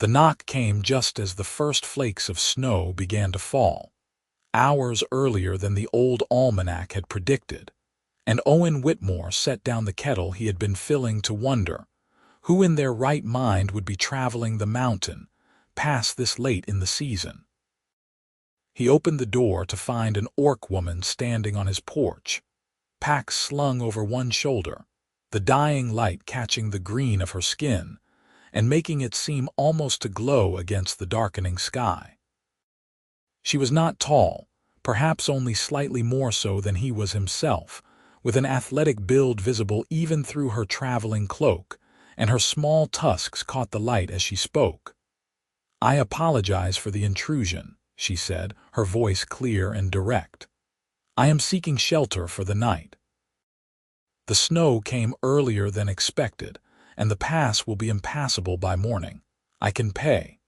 The knock came just as the first flakes of snow began to fall, hours earlier than the old almanac had predicted, and Owen Whitmore set down the kettle he had been filling to wonder who in their right mind would be traveling the mountain past this late in the season. He opened the door to find an orc woman standing on his porch, pack slung over one shoulder, the dying light catching the green of her skin and making it seem almost to glow against the darkening sky. She was not tall, perhaps only slightly more so than he was himself, with an athletic build visible even through her traveling cloak, and her small tusks caught the light as she spoke. "I apologize for the intrusion," she said, her voice clear and direct. "I am seeking shelter for the night. The snow came earlier than expected, and the pass will be impassable by morning. I can pay."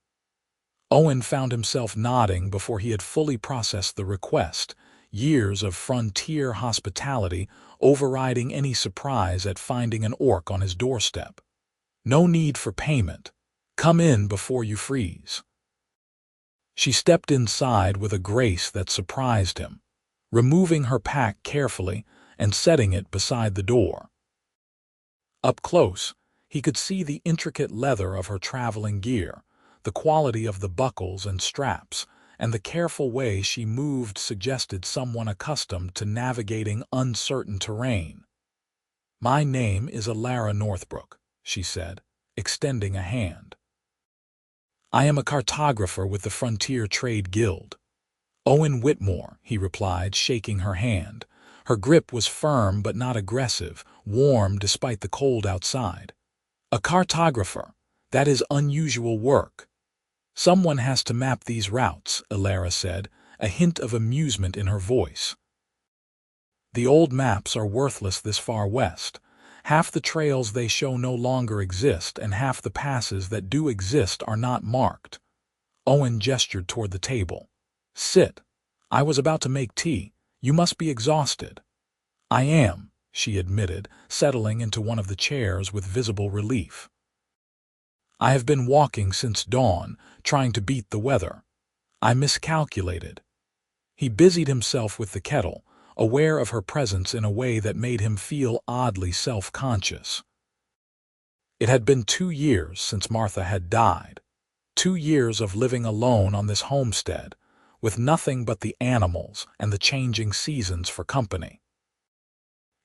Owen found himself nodding before he had fully processed the request, years of frontier hospitality overriding any surprise at finding an orc on his doorstep. "No need for payment. Come in before you freeze." She stepped inside with a grace that surprised him, removing her pack carefully and setting it beside the door. Up close, he could see the intricate leather of her traveling gear, the quality of the buckles and straps, and the careful way she moved suggested someone accustomed to navigating uncertain terrain. "My name is Elara Northbrook," she said, extending a hand. "I am a cartographer with the Frontier Trade Guild." "Owen Whitmore," he replied, shaking her hand. Her grip was firm but not aggressive, warm despite the cold outside. "A cartographer. That is unusual work." "Someone has to map these routes," Elara said, a hint of amusement in her voice. "The old maps are worthless this far west. Half the trails they show no longer exist, and half the passes that do exist are not marked." Owen gestured toward the table. "Sit. I was about to make tea. You must be exhausted." "I am," she admitted, settling into one of the chairs with visible relief. "I have been walking since dawn, trying to beat the weather. I miscalculated." He busied himself with the kettle, aware of her presence in a way that made him feel oddly self-conscious. It had been 2 years since Martha had died. 2 years of living alone on this homestead, with nothing but the animals and the changing seasons for company.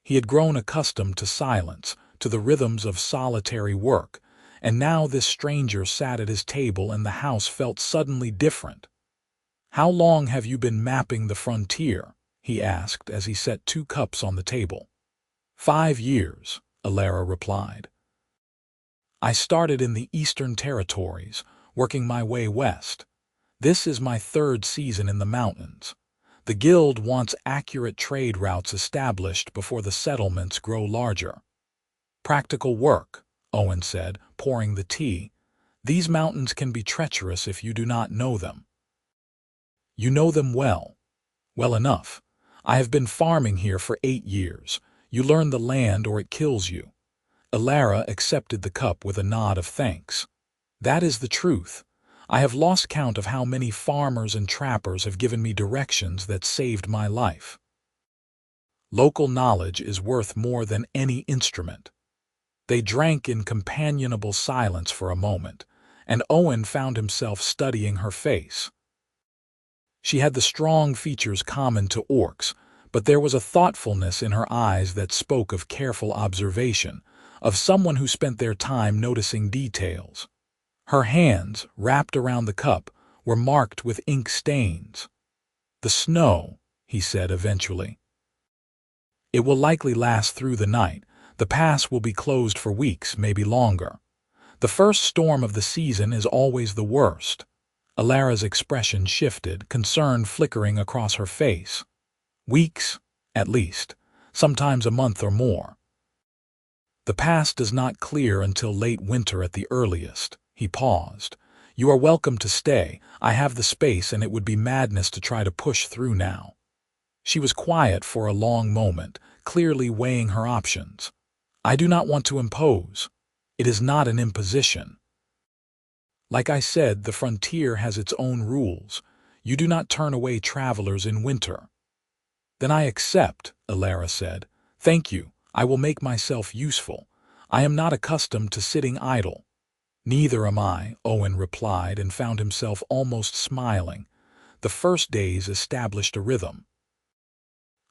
He had grown accustomed to silence, to the rhythms of solitary work, and now this stranger sat at his table and the house felt suddenly different. "How long have you been mapping the frontier?" he asked as he set 2 cups on the table. 5 years, Elara replied. "I started in the Eastern Territories, working my way west. This is my 3rd season in the mountains. The guild wants accurate trade routes established before the settlements grow larger." "Practical work," Owen said, pouring the tea. "These mountains can be treacherous if you do not know them." "You know them well." "Well enough. I have been farming here for 8 years. You learn the land or it kills you." Elara accepted the cup with a nod of thanks. "That is the truth. I have lost count of how many farmers and trappers have given me directions that saved my life. Local knowledge is worth more than any instrument." They drank in companionable silence for a moment, and Owen found himself studying her face. She had the strong features common to orcs, but there was a thoughtfulness in her eyes that spoke of careful observation, of someone who spent their time noticing details. Her hands, wrapped around the cup, were marked with ink stains. "The snow," he said eventually. "It will likely last through the night. The pass will be closed for weeks, maybe longer. The first storm of the season is always the worst." Elara's expression shifted, concern flickering across her face. "Weeks, at least. Sometimes a month or more. The pass does not clear until late winter at the earliest." He paused. "You are welcome to stay. I have the space and it would be madness to try to push through now." She was quiet for a long moment, clearly weighing her options. "I do not want to impose. It is not an imposition." Like I said, the frontier has its own rules. You do not turn away travelers in winter. Then I accept, Elara said. Thank you. I will make myself useful. I am not accustomed to sitting idle. Neither am I, Owen replied and found himself almost smiling. The first days established a rhythm.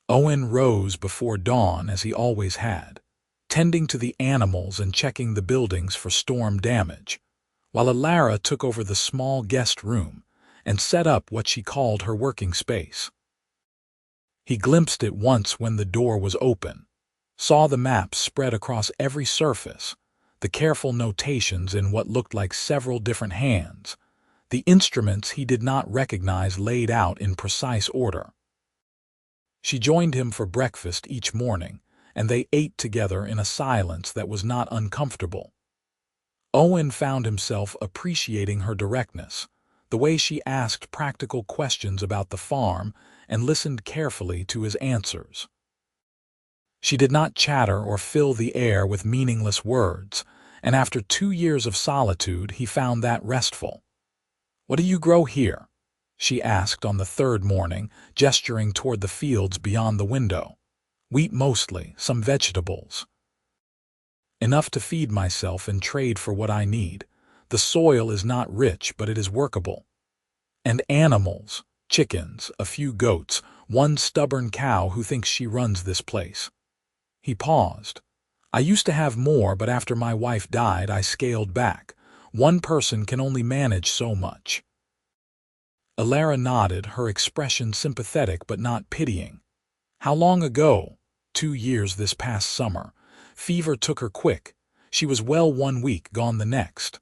Owen rose before dawn as he always had, tending to the animals and checking the buildings for storm damage, while Elara took over the small guest room and set up what she called her working space. He glimpsed it once when the door was open, saw the maps spread across every surface, the careful notations in what looked like several different hands, the instruments he did not recognize laid out in precise order. She joined him for breakfast each morning, and they ate together in a silence that was not uncomfortable. Owen found himself appreciating her directness, the way she asked practical questions about the farm and listened carefully to his answers. She did not chatter or fill the air with meaningless words, and after 2 years of solitude he found that restful. "What do you grow here?" she asked on the third morning, gesturing toward the fields beyond the window. "Wheat mostly, some vegetables. Enough to feed myself and trade for what I need. The soil is not rich, but it is workable. And animals, chickens, a few goats, one stubborn cow who thinks she runs this place." He paused. "I used to have more, but after my wife died, I scaled back. One person can only manage so much." Elara nodded, her expression sympathetic but not pitying. "How long ago?" 2 years this past summer. Fever took her quick. She was well 1 week, gone the next.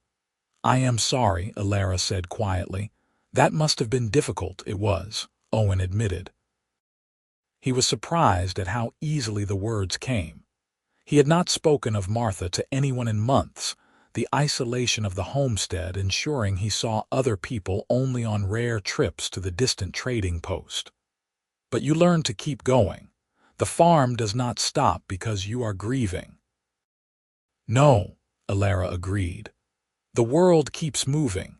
"I am sorry," Elara said quietly. "That must have been difficult." "It was," Owen admitted. He was surprised at how easily the words came. He had not spoken of Martha to anyone in months, the isolation of the homestead ensuring he saw other people only on rare trips to the distant trading post. "But you learn to keep going. The farm does not stop because you are grieving." "No," Elara agreed. "The world keeps moving."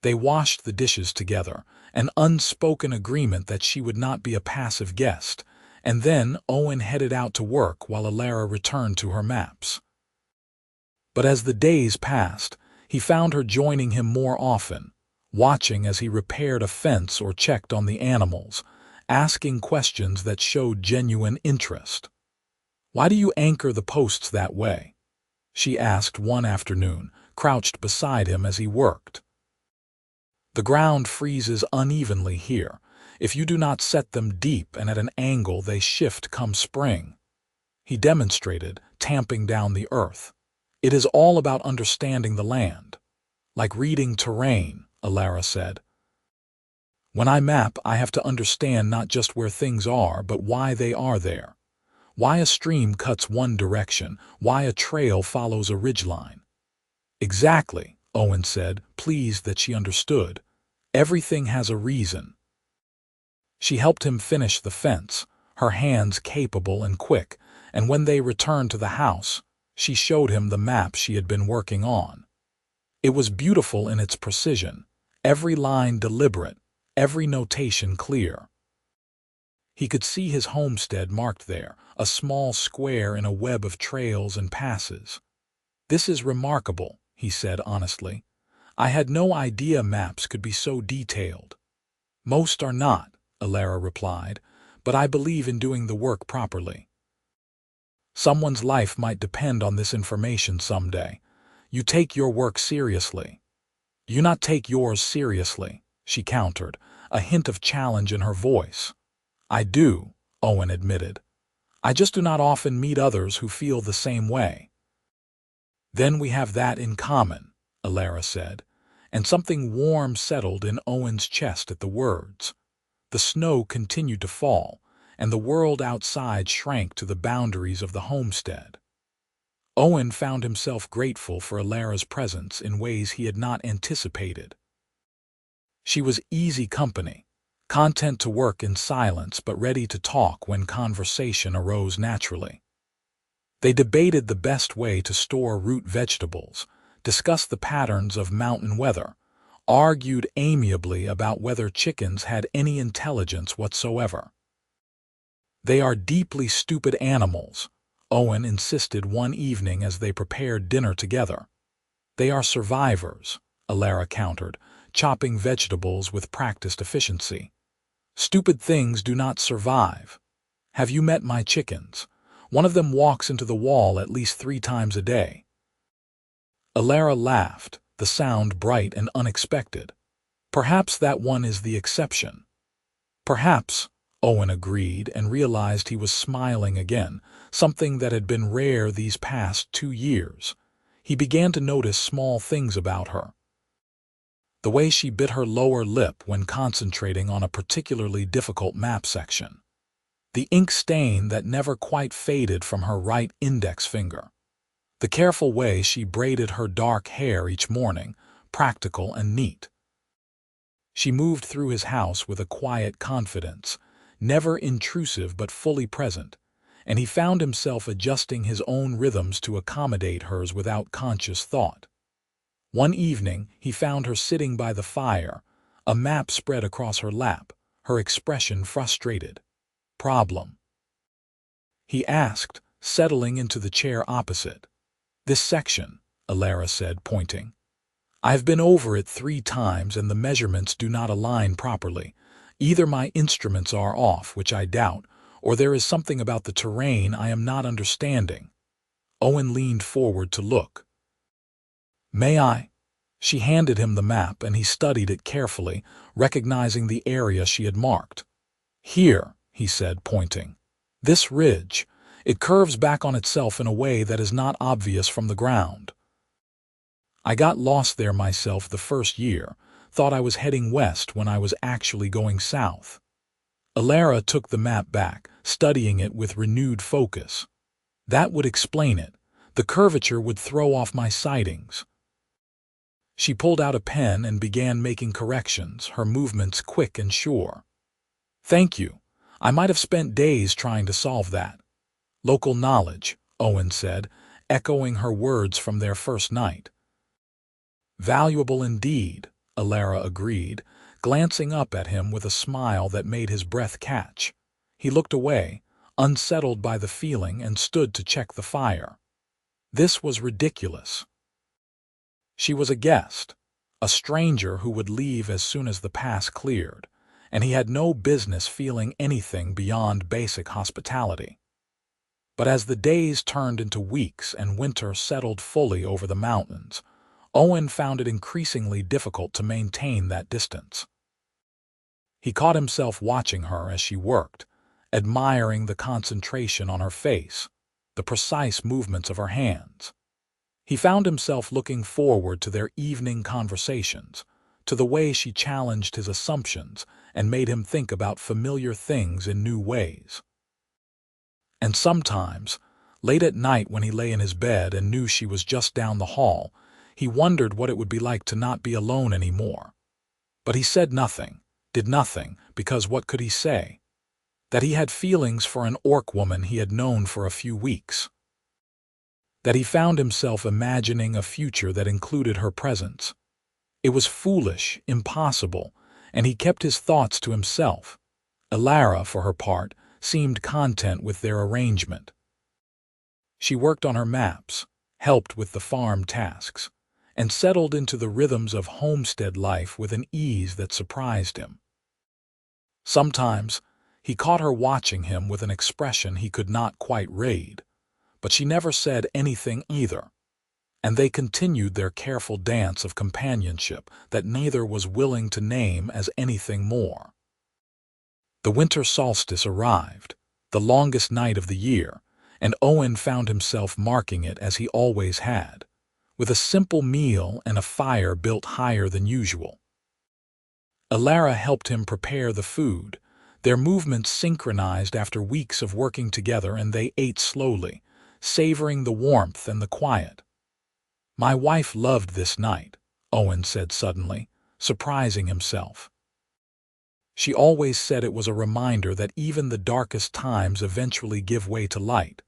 They washed the dishes together, an unspoken agreement that she would not be a passive guest, and then Owen headed out to work while Elara returned to her maps. But as the days passed, he found her joining him more often, watching as he repaired a fence or checked on the animals, asking questions that showed genuine interest. "Why do you anchor the posts that way?" she asked one afternoon, crouched beside him as he worked. "The ground freezes unevenly here. If you do not set them deep and at an angle, they shift come spring." He demonstrated, tamping down the earth. "It is all about understanding the land. Like reading terrain," Elara said. "When I map, I have to understand not just where things are, but why they are there. Why a stream cuts one direction, why a trail follows a ridgeline." "Exactly," Owen said, pleased that she understood. "Everything has a reason." She helped him finish the fence, her hands capable and quick, and when they returned to the house, she showed him the map she had been working on. It was beautiful in its precision, every line deliberate, every notation clear. He could see his homestead marked there, a small square in a web of trails and passes. "This is remarkable," he said honestly. "I had no idea maps could be so detailed." "Most are not," Elara replied, "but I believe in doing the work properly. Someone's life might depend on this information someday. You take your work seriously." "You not take yours seriously," she countered, a hint of challenge in her voice. "I do," Owen admitted. "I just do not often meet others who feel the same way." "Then we have that in common," Elara said, and something warm settled in Owen's chest at the words. The snow continued to fall, and the world outside shrank to the boundaries of the homestead. Owen found himself grateful for Elara's presence in ways he had not anticipated. She was easy company, content to work in silence but ready to talk when conversation arose naturally. They debated the best way to store root vegetables, discussed the patterns of mountain weather, argued amiably about whether chickens had any intelligence whatsoever. "They are deeply stupid animals," Owen insisted one evening as they prepared dinner together. "They are survivors," Elara countered, chopping vegetables with practiced efficiency. "Stupid things do not survive. Have you met my chickens? One of them walks into the wall at least 3 times a day." Elara laughed, the sound bright and unexpected. "Perhaps that one is the exception." "Perhaps," Owen agreed and realized he was smiling again, something that had been rare these past 2 years. He began to notice small things about her. The way she bit her lower lip when concentrating on a particularly difficult map section. The ink stain that never quite faded from her right index finger. The careful way she braided her dark hair each morning, practical and neat. She moved through his house with a quiet confidence, never intrusive but fully present, and he found himself adjusting his own rhythms to accommodate hers without conscious thought. One evening, he found her sitting by the fire, a map spread across her lap, her expression frustrated. "Problem?" he asked, settling into the chair opposite. "This section," Elara said, pointing. "I've been over it 3 times and the measurements do not align properly. Either my instruments are off, which I doubt, or there is something about the terrain I am not understanding." Owen leaned forward to look. "May I?" She handed him the map and he studied it carefully, recognizing the area she had marked. "Here," he said, pointing. "This ridge. It curves back on itself in a way that is not obvious from the ground. I got lost there myself the first year, thought I was heading west when I was actually going south." Elara took the map back, studying it with renewed focus. "That would explain it. The curvature would throw off my sightings." She pulled out a pen and began making corrections, her movements quick and sure. "Thank you. I might have spent days trying to solve that." "Local knowledge," Owen said, echoing her words from their first night. "Valuable indeed," Elara agreed, glancing up at him with a smile that made his breath catch. He looked away, unsettled by the feeling, and stood to check the fire. This was ridiculous. She was a guest, a stranger who would leave as soon as the pass cleared, and he had no business feeling anything beyond basic hospitality. But as the days turned into weeks and winter settled fully over the mountains, Owen found it increasingly difficult to maintain that distance. He caught himself watching her as she worked, admiring the concentration on her face, the precise movements of her hands. He found himself looking forward to their evening conversations, to the way she challenged his assumptions and made him think about familiar things in new ways. And sometimes, late at night when he lay in his bed and knew she was just down the hall, he wondered what it would be like to not be alone anymore. But he said nothing, did nothing, because what could he say? That he had feelings for an orc woman he had known for a few weeks. That he found himself imagining a future that included her presence. It was foolish, impossible, and he kept his thoughts to himself. Elara, for her part, seemed content with their arrangement. She worked on her maps, helped with the farm tasks, and settled into the rhythms of homestead life with an ease that surprised him. Sometimes, he caught her watching him with an expression he could not quite read, but she never said anything either, and they continued their careful dance of companionship that neither was willing to name as anything more. The winter solstice arrived, the longest night of the year, and Owen found himself marking it as he always had, with a simple meal and a fire built higher than usual. Elara helped him prepare the food, their movements synchronized after weeks of working together, and they ate slowly, savoring the warmth and the quiet. "My wife loved this night," Owen said suddenly, surprising himself. "She always said it was a reminder that even the darkest times eventually give way to light."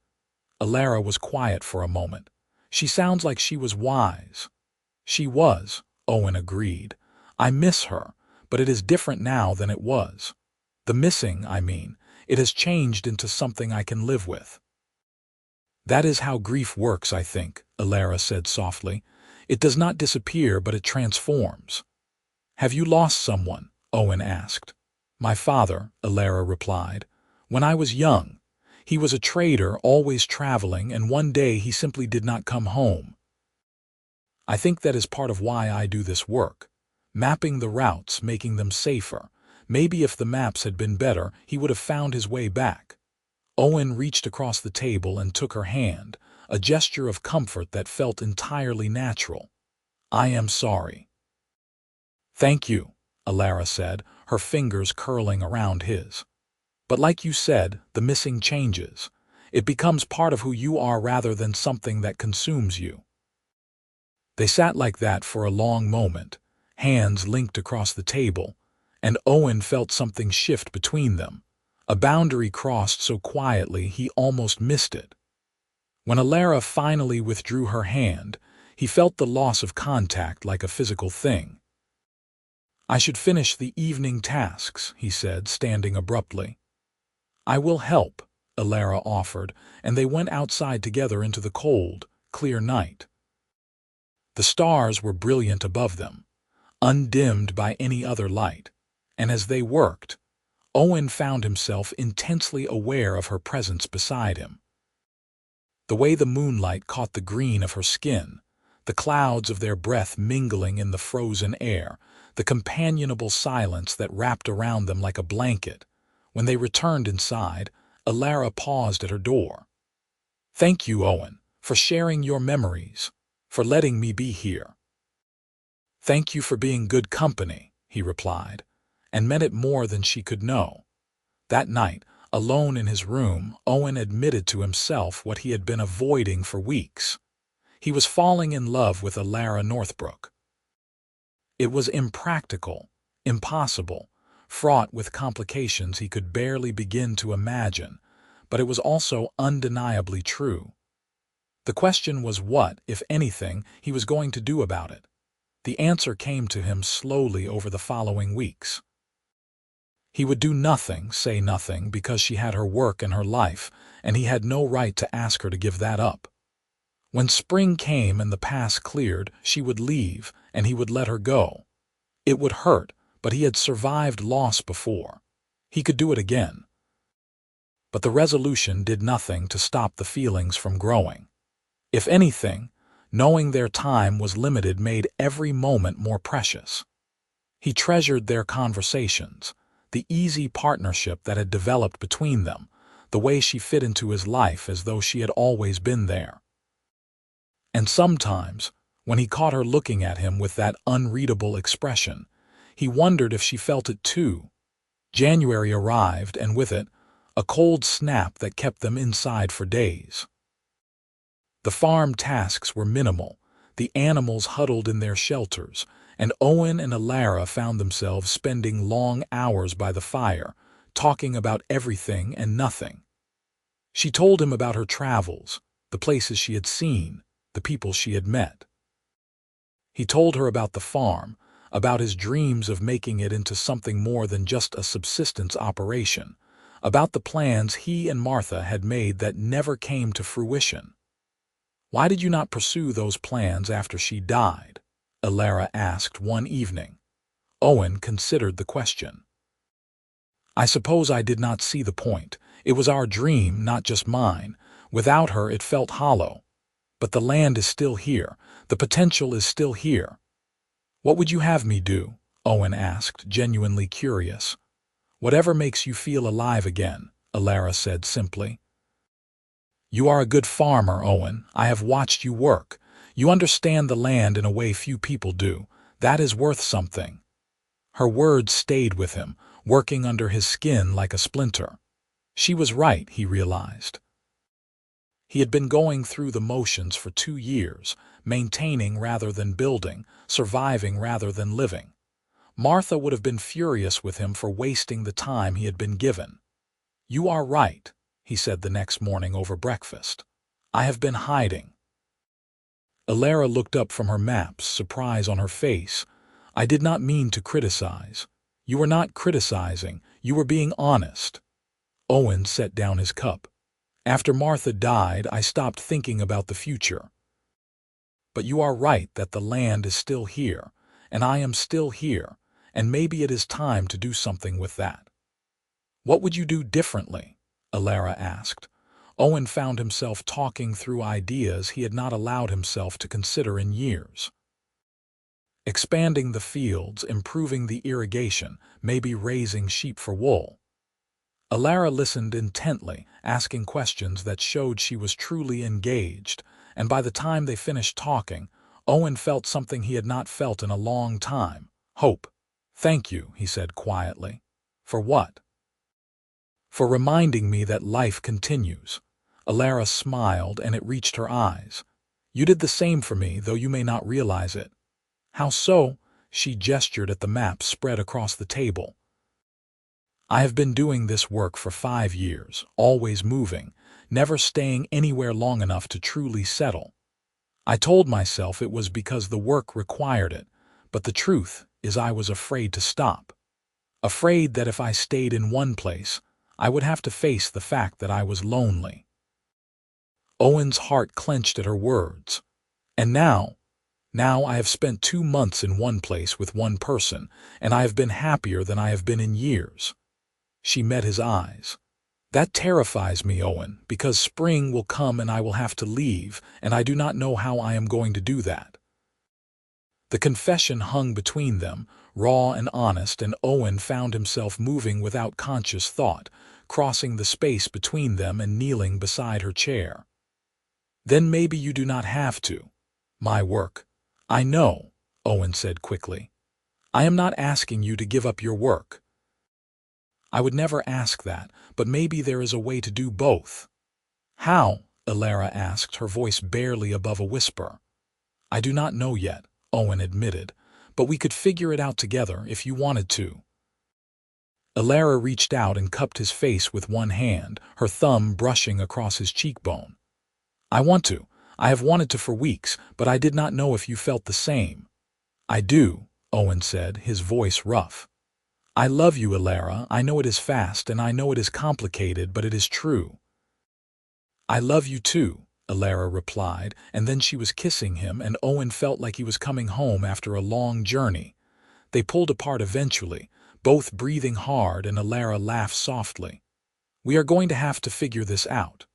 Elara was quiet for a moment. "She sounds like she was wise." She was, Owen agreed. I miss her, but it is different now than it was. The missing, I mean, it has changed into something I can live with. That is how grief works, I think, Elara said softly. It does not disappear, but it transforms. Have you lost someone? Owen asked. My father, Elara replied. When I was young. He was a trader, always traveling, and one day he simply did not come home. I think that is part of why I do this work. Mapping the routes, making them safer. Maybe if the maps had been better, he would have found his way back. Owen reached across the table and took her hand, a gesture of comfort that felt entirely natural. I am sorry. Thank you, Elara said, her fingers curling around his. But like you said, the missing changes. It becomes part of who you are rather than something that consumes you. They sat like that for a long moment, hands linked across the table, and Owen felt something shift between them. A boundary crossed so quietly he almost missed it. When Elara finally withdrew her hand, he felt the loss of contact like a physical thing. I should finish the evening tasks, he said, standing abruptly. I will help, Elara offered, and they went outside together into the cold, clear night. The stars were brilliant above them, undimmed by any other light, and as they worked, Owen found himself intensely aware of her presence beside him. The way the moonlight caught the green of her skin, the clouds of their breath mingling in the frozen air, the companionable silence that wrapped around them like a blanket. When they returned inside, Elara paused at her door. Thank you, Owen, for sharing your memories, for letting me be here. Thank you for being good company, he replied, and meant it more than she could know. That night, alone in his room, Owen admitted to himself what he had been avoiding for weeks. He was falling in love with Elara Northbrook. It was impractical, impossible, fraught with complications he could barely begin to imagine, but it was also undeniably true. The question was what, if anything, he was going to do about it. The answer came to him slowly over the following weeks. He would do nothing, say nothing, because she had her work and her life, and he had no right to ask her to give that up. When spring came and the pass cleared, she would leave, and he would let her go. It would hurt, but he had survived loss before. He could do it again. But the resolution did nothing to stop the feelings from growing. If anything, knowing their time was limited made every moment more precious. He treasured their conversations, the easy partnership that had developed between them, the way she fit into his life as though she had always been there. And sometimes, when he caught her looking at him with that unreadable expression, he wondered if she felt it too. January arrived, and with it, a cold snap that kept them inside for days. The farm tasks were minimal, the animals huddled in their shelters, and Owen and Elara found themselves spending long hours by the fire, talking about everything and nothing. She told him about her travels, the places she had seen, the people she had met. He told her about the farm, about his dreams of making it into something more than just a subsistence operation, about the plans he and Martha had made that never came to fruition. Why did you not pursue those plans after she died? Elara asked one evening. Owen considered the question. I suppose I did not see the point. It was our dream, not just mine. Without her, it felt hollow. But the land is still here. The potential is still here. What would you have me do? Owen asked, genuinely curious. Whatever makes you feel alive again, Elara said simply. You are a good farmer, Owen. I have watched you work. You understand the land in a way few people do. That is worth something. Her words stayed with him, working under his skin like a splinter. She was right, he realized. He had been going through the motions for 2 years, maintaining rather than building, surviving rather than living. Martha would have been furious with him for wasting the time he had been given. You are right, he said the next morning over breakfast. I have been hiding. Elara looked up from her maps, surprise on her face. "I did not mean to criticize." "You were not criticizing, you were being honest." Owen set down his cup. "After Martha died, I stopped thinking about the future. But you are right that the land is still here, and I am still here, and maybe it is time to do something with that." "What would you do differently?" Elara asked. Owen found himself talking through ideas he had not allowed himself to consider in years. Expanding the fields, improving the irrigation, maybe raising sheep for wool. Elara listened intently, asking questions that showed she was truly engaged, and by the time they finished talking, Owen felt something he had not felt in a long time: hope. "Thank you," he said quietly. "For what?" "For reminding me that life continues." Elara smiled, and it reached her eyes. "You did the same for me, though you may not realize it." "How so?" She gestured at the map spread across the table. "I have been doing this work for 5 years, always moving, never staying anywhere long enough to truly settle. I told myself it was because the work required it, but the truth is I was afraid to stop. Afraid that if I stayed in one place, I would have to face the fact that I was lonely." Owen's heart clenched at her words. "And now I have spent 2 months in one place with one person, and I have been happier than I have been in years." She met his eyes. "That terrifies me, Owen, because spring will come and I will have to leave, and I do not know how I am going to do that." The confession hung between them, raw and honest, and Owen found himself moving without conscious thought, crossing the space between them and kneeling beside her chair. "Then maybe you do not have to." "My work." "I know," Owen said quickly. "I am not asking you to give up your work. I would never ask that, but maybe there is a way to do both." "How?" Elara asked, her voice barely above a whisper. "I do not know yet," Owen admitted, "but we could figure it out together if you wanted to." Elara reached out and cupped his face with one hand, her thumb brushing across his cheekbone. "I want to. I have wanted to for weeks, but I did not know if you felt the same." "I do," Owen said, his voice rough. "I love you, Elara. I know it is fast and I know it is complicated, but it is true." "I love you too," Elara replied, and then she was kissing him, and Owen felt like he was coming home after a long journey. They pulled apart eventually, both breathing hard, and Elara laughed softly. "We are going to have to figure this out."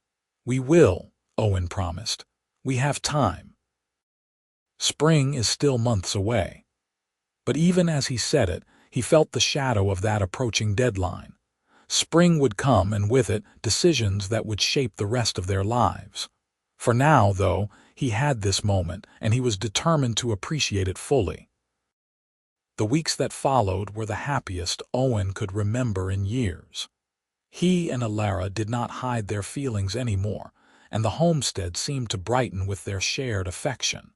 "We will," Owen promised. "We have time." Spring is still months away. But even as he said it, he felt the shadow of that approaching deadline. Spring would come, and with it, decisions that would shape the rest of their lives. For now, though, he had this moment, and he was determined to appreciate it fully. The weeks that followed were the happiest Owen could remember in years. He and Elara did not hide their feelings anymore, and the homestead seemed to brighten with their shared affection.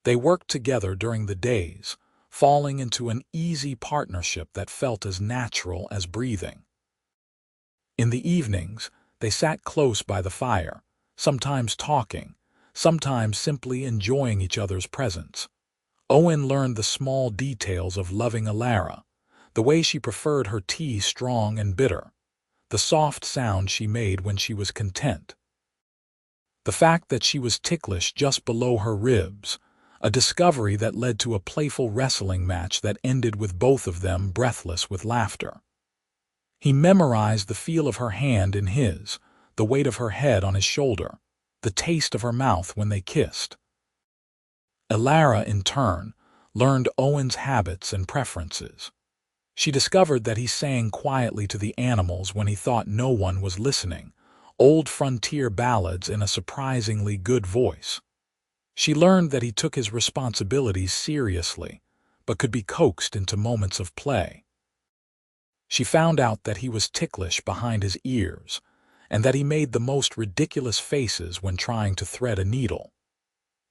They worked together during the days, falling into an easy partnership that felt as natural as breathing. In the evenings, they sat close by the fire, sometimes talking, sometimes simply enjoying each other's presence. Owen learned the small details of loving Elara, the way she preferred her tea strong and bitter, the soft sound she made when she was content, the fact that she was ticklish just below her ribs, a discovery that led to a playful wrestling match that ended with both of them breathless with laughter. He memorized the feel of her hand in his, the weight of her head on his shoulder, the taste of her mouth when they kissed. Elara, in turn, learned Owen's habits and preferences. She discovered that he sang quietly to the animals when he thought no one was listening, old frontier ballads in a surprisingly good voice. She learned that he took his responsibilities seriously, but could be coaxed into moments of play. She found out that he was ticklish behind his ears, and that he made the most ridiculous faces when trying to thread a needle.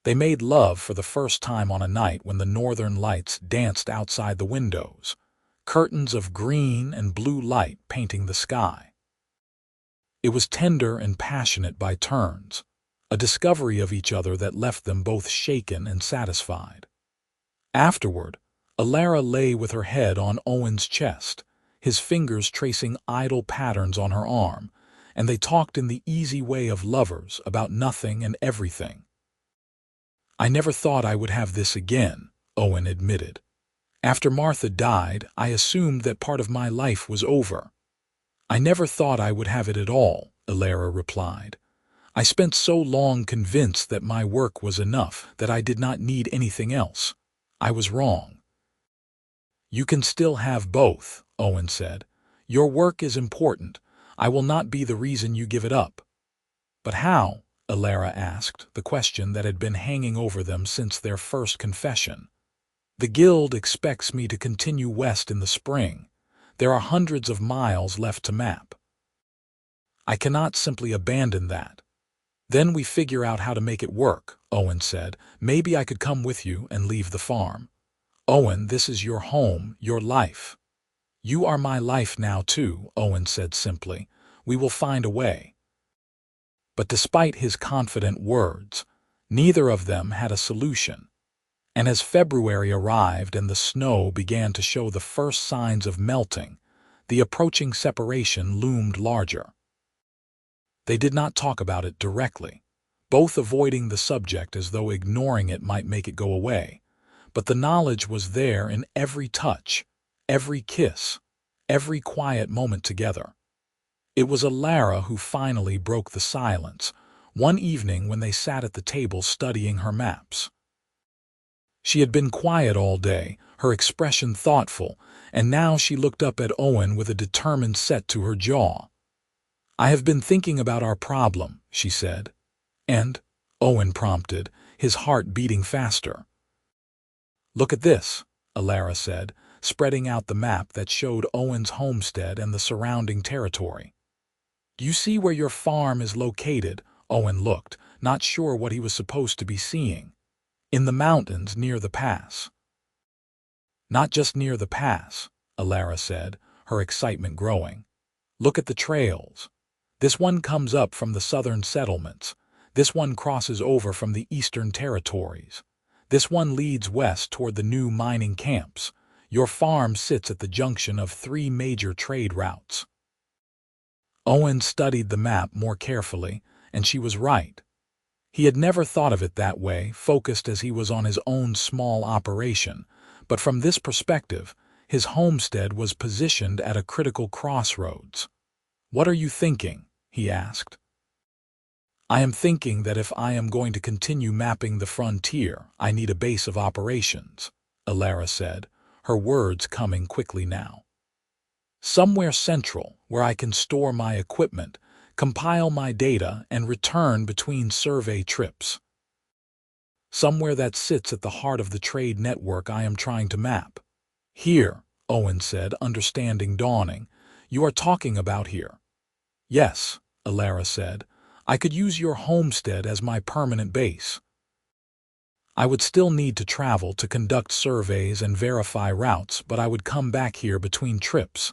They made love for the first time on a night when the northern lights danced outside the windows, curtains of green and blue light painting the sky. It was tender and passionate by turns. a discovery of each other that left them both shaken and satisfied. Afterward, Elara lay with her head on Owen's chest, his fingers tracing idle patterns on her arm, and they talked in the easy way of lovers about nothing and everything. "I never thought I would have this again," Owen admitted. "After Martha died, I assumed that part of my life was over." "I never thought I would have it at all," Elara replied. "I spent so long convinced that my work was enough, that I did not need anything else. I was wrong." "You can still have both," Owen said. "Your work is important. I will not be the reason you give it up." "But how?" Elara asked, the question that had been hanging over them since their first confession. "The Guild expects me to continue west in the spring. There are hundreds of miles left to map. I cannot simply abandon that." "Then we figure out how to make it work," Owen said. "Maybe I could come with you and leave the farm." "Owen, this is your home, your life." "You are my life now too," Owen said simply. "We will find a way." But despite his confident words, neither of them had a solution. And as February arrived and the snow began to show the first signs of melting, the approaching separation loomed larger. They did not talk about it directly, both avoiding the subject as though ignoring it might make it go away. But the knowledge was there in every touch, every kiss, every quiet moment together. It was Elara who finally broke the silence, one evening when they sat at the table studying her maps. She had been quiet all day, her expression thoughtful, and now she looked up at Owen with a determined set to her jaw. "I have been thinking about our problem," she said. "And?" Owen prompted, his heart beating faster. "Look at this," Elara said, spreading out the map that showed Owen's homestead and the surrounding territory. "Do you see where your farm is located?" Owen looked, not sure what he was supposed to be seeing. "In the mountains near the pass." "Not just near the pass," Elara said, her excitement growing. "Look at the trails. This one comes up from the southern settlements. This one crosses over from the eastern territories. This one leads west toward the new mining camps. Your farm sits at the junction of 3 major trade routes." Owen studied the map more carefully, and she was right. He had never thought of it that way, focused as he was on his own small operation, but from this perspective, his homestead was positioned at a critical crossroads. "What are you thinking?" he asked. "I am thinking that if I am going to continue mapping the frontier, I need a base of operations," Elara said, her words coming quickly now. "Somewhere central, where I can store my equipment, compile my data, and return between survey trips. Somewhere that sits at the heart of the trade network I am trying to map." "Here," Owen said, understanding dawning. "You are talking about here." "Yes," Elara said. "I could use your homestead as my permanent base. I would still need to travel to conduct surveys and verify routes, but I would come back here between trips.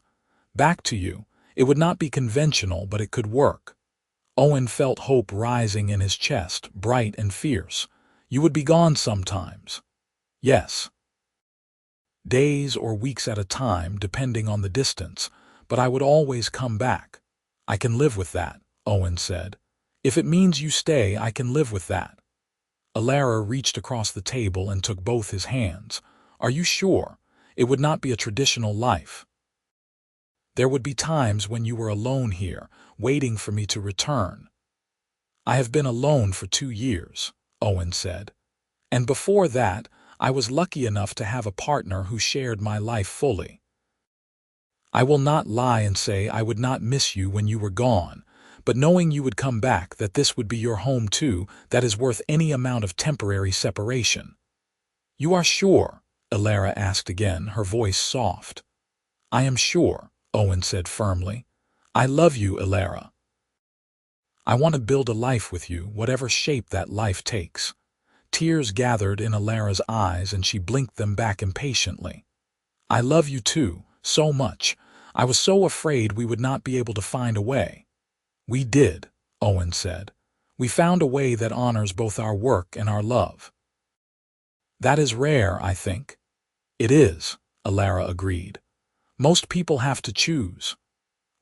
Back to you. It would not be conventional, but it could work." Owen felt hope rising in his chest, bright and fierce. "You would be gone sometimes." "Yes. Days or weeks at a time, depending on the distance, but I would always come back." "I can live with that," Owen said. "If it means you stay, I can live with that." Elara reached across the table and took both his hands. "Are you sure? It would not be a traditional life. There would be times when you were alone here, waiting for me to return." "I have been alone for 2 years," Owen said. "And before that, I was lucky enough to have a partner who shared my life fully. I will not lie and say I would not miss you when you were gone, but knowing you would come back, that this would be your home too, that is worth any amount of temporary separation." "You are sure?" Elara asked again, her voice soft. "I am sure," Owen said firmly. "I love you, Elara. I want to build a life with you, whatever shape that life takes." Tears gathered in Elara's eyes and she blinked them back impatiently. "I love you too, so much. I was so afraid we would not be able to find a way." "We did," Owen said. We found a way that honors both our work and our love. That is rare, I think. It is, Elara agreed. Most people have to choose.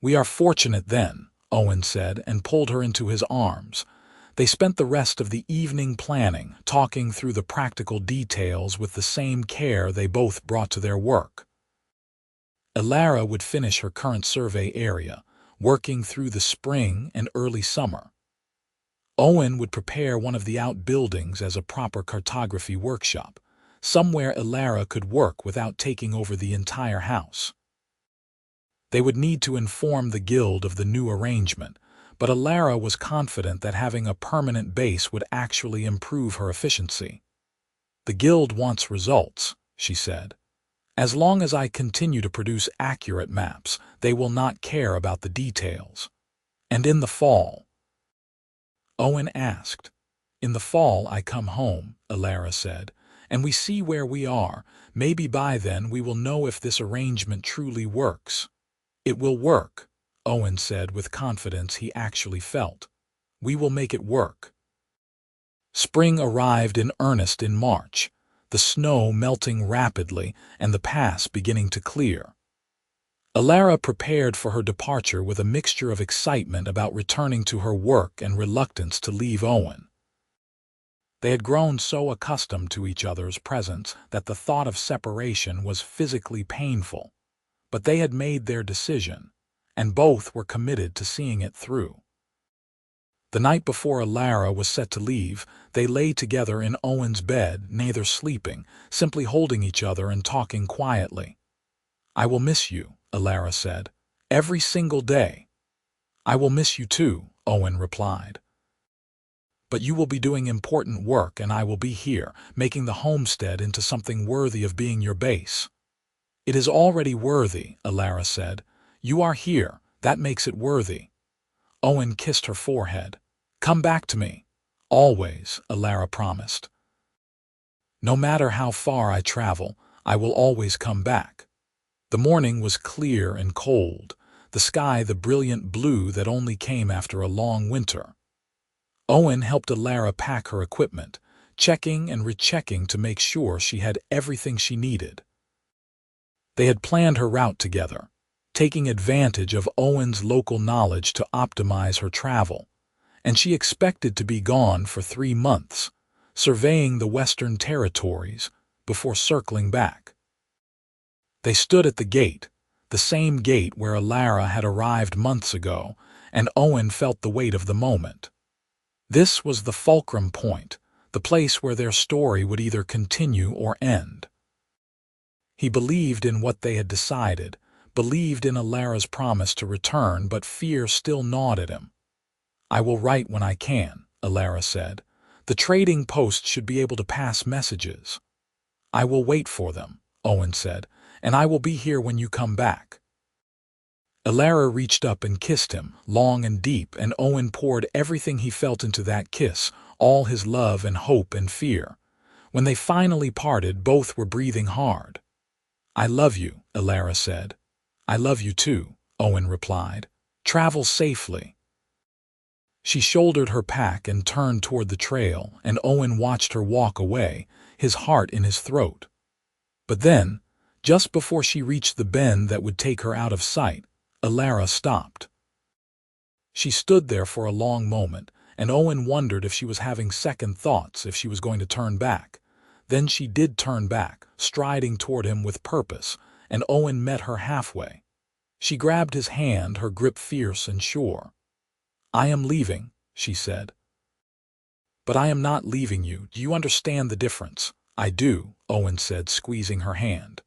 We are fortunate then, Owen said, and pulled her into his arms. They spent the rest of the evening planning, talking through the practical details with the same care they both brought to their work. Elara would finish her current survey area, working through the spring and early summer. Owen would prepare one of the outbuildings as a proper cartography workshop, somewhere Elara could work without taking over the entire house. They would need to inform the guild of the new arrangement, but Elara was confident that having a permanent base would actually improve her efficiency. The guild wants results, she said. As long as I continue to produce accurate maps, they will not care about the details. And in the fall? Owen asked. In the fall I come home, Elara said, and we see where we are. Maybe by then we will know if this arrangement truly works. It will work, Owen said with confidence he actually felt. We will make it work. Spring arrived in earnest in March, the snow melting rapidly and the pass beginning to clear. Elara prepared for her departure with a mixture of excitement about returning to her work and reluctance to leave Owen. They had grown so accustomed to each other's presence that the thought of separation was physically painful. But they had made their decision, and both were committed to seeing it through. The night before Elara was set to leave, they lay together in Owen's bed, neither sleeping, simply holding each other and talking quietly. I will miss you, Elara said, every single day. I will miss you too, Owen replied. But you will be doing important work and I will be here, making the homestead into something worthy of being your base. It is already worthy, Elara said. You are here, that makes it worthy. Owen kissed her forehead. Come back to me. Always, Elara promised. No matter how far I travel, I will always come back. The morning was clear and cold, the sky the brilliant blue that only came after a long winter. Owen helped Elara pack her equipment, checking and rechecking to make sure she had everything she needed. They had planned her route together, taking advantage of Owen's local knowledge to optimize her travel, and she expected to be gone for 3 months, surveying the Western Territories before circling back. They stood at the gate, the same gate where Elara had arrived months ago, and Owen felt the weight of the moment. This was the fulcrum point, the place where their story would either continue or end. He believed in what they had decided, believed in Elara's promise to return, but fear still gnawed at him. I will write when I can, Elara said. The trading post should be able to pass messages. I will wait for them, Owen said, and I will be here when you come back. Elara reached up and kissed him, long and deep, and Owen poured everything he felt into that kiss, all his love and hope and fear. When they finally parted, both were breathing hard. I love you, Elara said. I love you too, Owen replied. Travel safely. She shouldered her pack and turned toward the trail, and Owen watched her walk away, his heart in his throat. But then, just before she reached the bend that would take her out of sight, Elara stopped. She stood there for a long moment, and Owen wondered if she was having second thoughts, if she was going to turn back. Then she did turn back, striding toward him with purpose, and Owen met her halfway. She grabbed his hand, her grip fierce and sure. I am leaving, she said. But I am not leaving you. Do you understand the difference? I do, Owen said, squeezing her hand.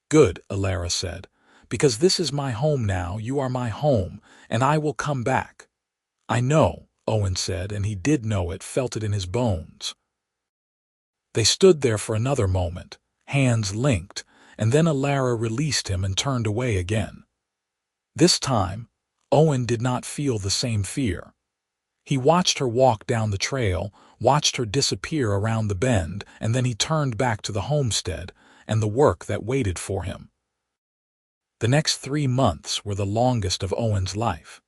Good, Elara said. Because this is my home now, you are my home, and I will come back. I know, Owen said, and he did know it, felt it in his bones. They stood there for another moment, hands linked, and then Elara released him and turned away again. This time, Owen did not feel the same fear. He watched her walk down the trail, watched her disappear around the bend, and then he turned back to the homestead and the work that waited for him. The next 3 months were the longest of Owen's life.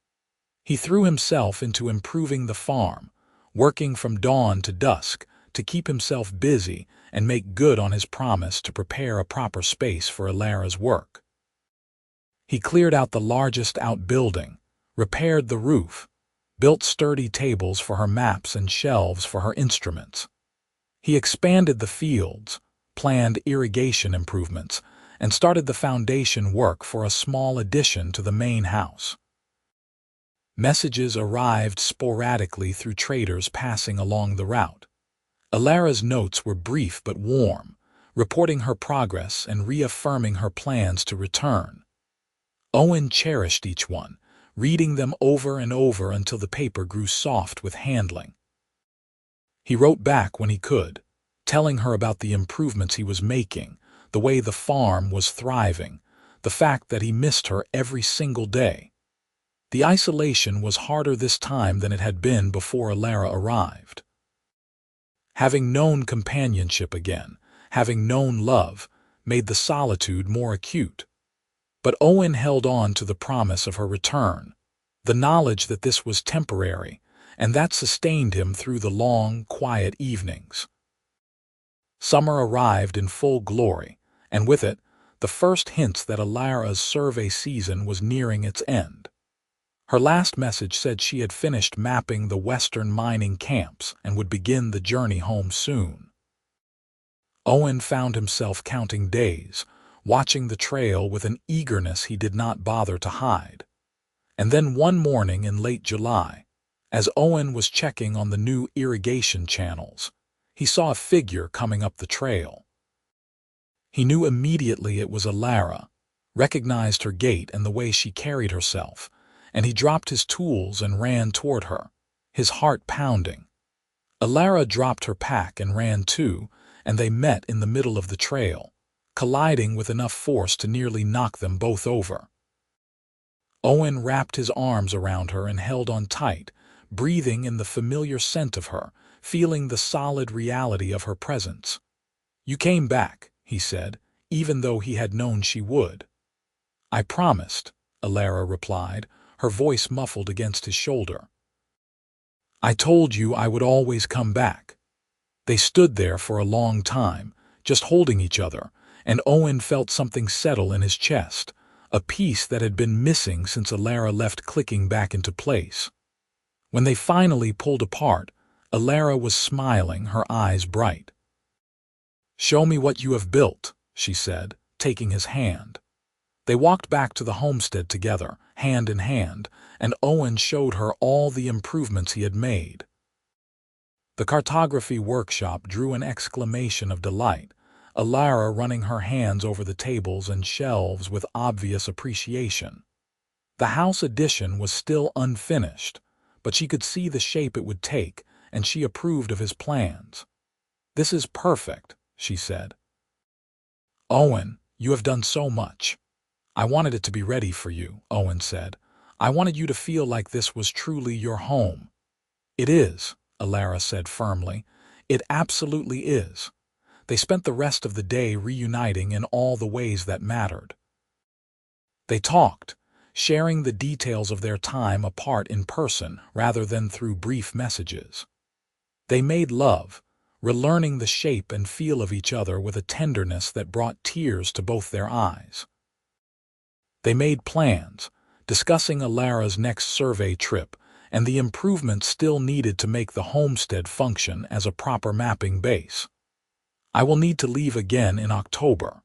He threw himself into improving the farm, working from dawn to dusk to keep himself busy and make good on his promise to prepare a proper space for Elara's work. He cleared out the largest outbuilding, repaired the roof, built sturdy tables for her maps and shelves for her instruments. He expanded the fields, planned irrigation improvements, and started the foundation work for a small addition to the main house. Messages arrived sporadically through traders passing along the route. Elara's notes were brief but warm, reporting her progress and reaffirming her plans to return. Owen cherished each one, reading them over and over until the paper grew soft with handling. He wrote back when he could, telling her about the improvements he was making, the way the farm was thriving, the fact that he missed her every single day. The isolation was harder this time than it had been before Elara arrived. Having known companionship again, having known love, made the solitude more acute. But Owen held on to the promise of her return, the knowledge that this was temporary, and that sustained him through the long, quiet evenings. Summer arrived in full glory, and with it, the first hints that Elara's survey season was nearing its end. Her last message said she had finished mapping the western mining camps and would begin the journey home soon. Owen found himself counting days, watching the trail with an eagerness he did not bother to hide. And then one morning in late July, as Owen was checking on the new irrigation channels, he saw a figure coming up the trail. He knew immediately it was Elara, recognized her gait and the way she carried herself, and he dropped his tools and ran toward her, his heart pounding. Elara dropped her pack and ran too, and they met in the middle of the trail, colliding with enough force to nearly knock them both over. Owen wrapped his arms around her and held on tight, breathing in the familiar scent of her, feeling the solid reality of her presence. "You came back," he said, even though he had known she would. "I promised," Elara replied, her voice muffled against his shoulder. "I told you I would always come back." They stood there for a long time, just holding each other, and Owen felt something settle in his chest, a piece that had been missing since Elara left clicking back into place. When they finally pulled apart, Elara was smiling, her eyes bright. "Show me what you have built," she said, taking his hand. They walked back to the homestead together, hand in hand, and Owen showed her all the improvements he had made. The cartography workshop drew an exclamation of delight, Elara running her hands over the tables and shelves with obvious appreciation. The house addition was still unfinished, but she could see the shape it would take, and she approved of his plans. "This is perfect," she said. "Owen, you have done so much." "I wanted it to be ready for you," Owen said. "I wanted you to feel like this was truly your home." "It is," Elara said firmly. "It absolutely is." They spent the rest of the day reuniting in all the ways that mattered. They talked, sharing the details of their time apart in person rather than through brief messages. They made love, relearning the shape and feel of each other with a tenderness that brought tears to both their eyes. They made plans, discussing Elara's next survey trip and the improvements still needed to make the homestead function as a proper mapping base. "I will need to leave again in October,"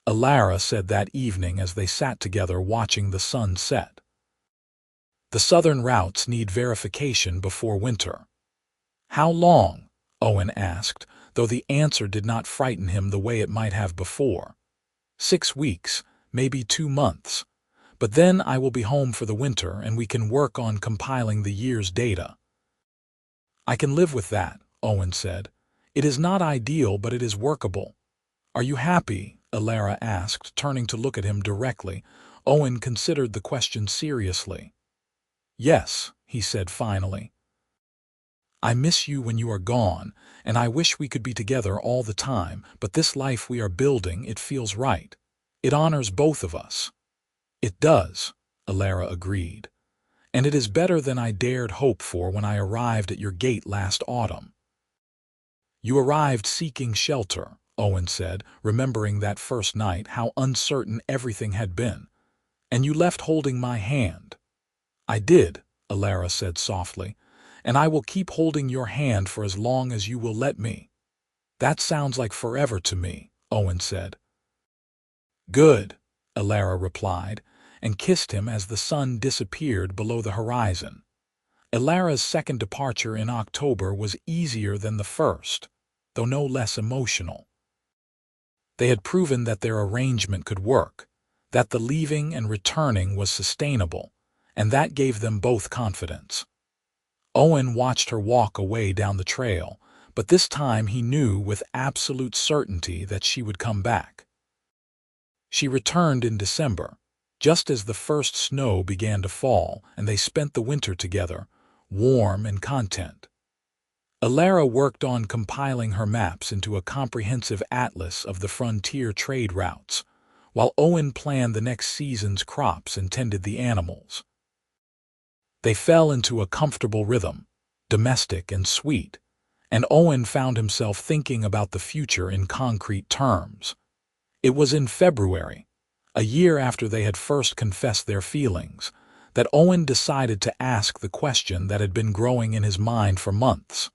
Elara said that evening as they sat together watching the sun set. "The southern routes need verification before winter." "How long?" Owen asked, though the answer did not frighten him the way it might have before. 6 weeks, maybe 2 months. But then I will be home for the winter and we can work on compiling the year's data." "I can live with that," Owen said. "It is not ideal, but it is workable." "Are you happy?" Elara asked, turning to look at him directly. Owen considered the question seriously. "Yes," he said finally. "I miss you when you are gone, and I wish we could be together all the time, but this life we are building, it feels right. It honors both of us." "It does," Elara agreed. and it is better than I dared hope for when I arrived at your gate last autumn." "You arrived seeking shelter," Owen said, remembering that first night, how uncertain everything had been. "And you left holding my hand." "I did," Elara said softly, "and I will keep holding your hand for as long as you will let me." "That sounds like forever to me," Owen said. "Good," Elara replied, and kissed him as the sun disappeared below the horizon. Elara's second departure in October was easier than the first, though no less emotional. They had proven that their arrangement could work, that the leaving and returning was sustainable, and that gave them both confidence. Owen watched her walk away down the trail, but this time he knew with absolute certainty that she would come back. She returned in December, just as the first snow began to fall, and they spent the winter together, warm and content. Elara worked on compiling her maps into a comprehensive atlas of the frontier trade routes, while Owen planned the next season's crops and tended the animals. They fell into a comfortable rhythm, domestic and sweet, and Owen found himself thinking about the future in concrete terms. It was in February, a year after they had first confessed their feelings, that Owen decided to ask the question that had been growing in his mind for months.